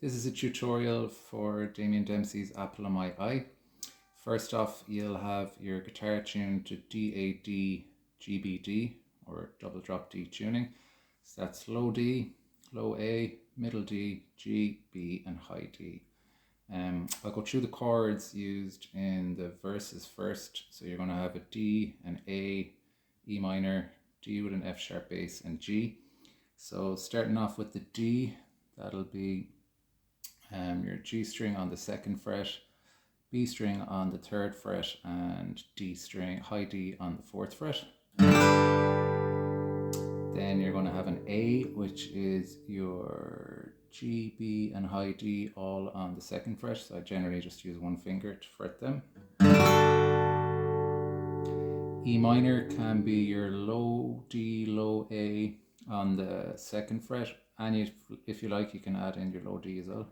This is a tutorial for Damien Dempsey's Apple on My Eye. First off, you'll have your guitar tuned to DADGBD or double drop D tuning. So that's low D, low A, middle D, G, B and high D. I'll go through the chords used in the verses first. So you're going to have a D, an A, E minor, D with an F sharp bass and G. So starting off with the D, that'll be your G string on the second fret, B string on the third fret and D string, high D on the fourth fret. Then you're going to have an A, which is your G, B and high D all on the second fret. So I generally just use one finger to fret them. E minor can be your low D, low A on the second fret, and if you like, you can add in your low D as well.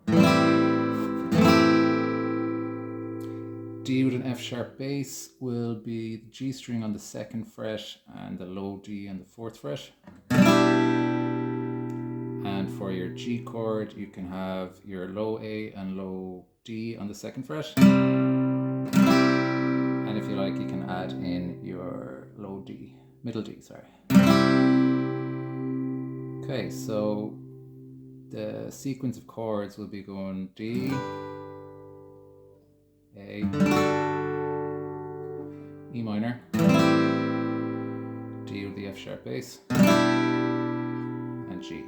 D with an F sharp bass will be the G string on the second fret and the low D on the fourth fret. And for your G chord, you can have your low A and low D on the second fret. And if you like, you can add in your low D, middle D, sorry. Okay, so the sequence of chords will be going D, A, E minor, D with the F sharp bass, and G.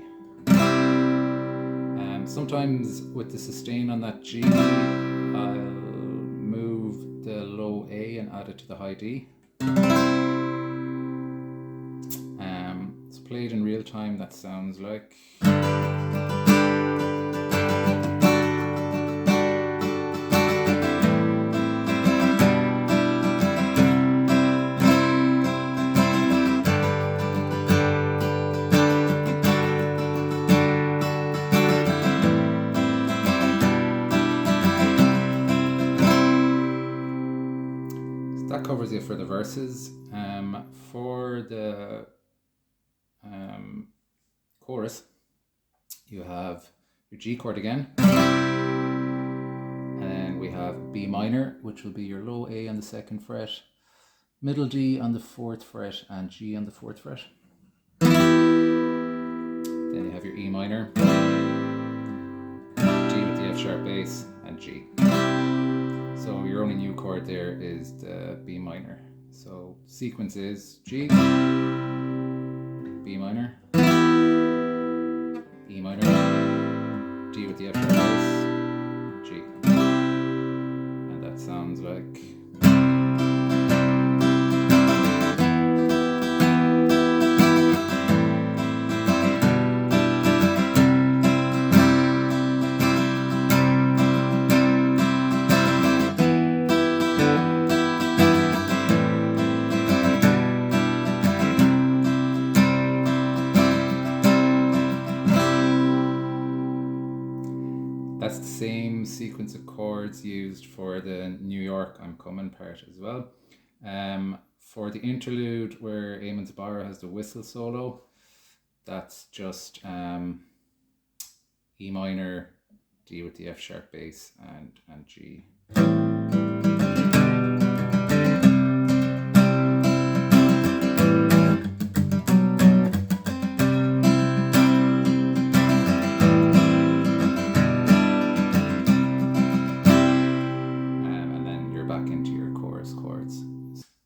Sometimes with the sustain on that G, I'll move the low A and add it to the high D. It's played in real time, that sounds like. That covers it for the verses. For the chorus, you have your G chord again, and then we have B minor, which will be your low A on the second fret, middle D on the fourth fret, and G on the fourth fret. Then you have your E minor, D with the F sharp bass, and G. So your only new chord there is the B minor. So sequence is G, B minor, E minor, D with the F sharp bass, G. And that sounds like. That's the same sequence of chords used for the New York I'm Coming part as well. For the interlude where Eamon Zabara has the whistle solo, that's just E minor, D with the F sharp bass and G. Back into your chorus chords.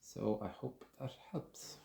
So I hope that helps.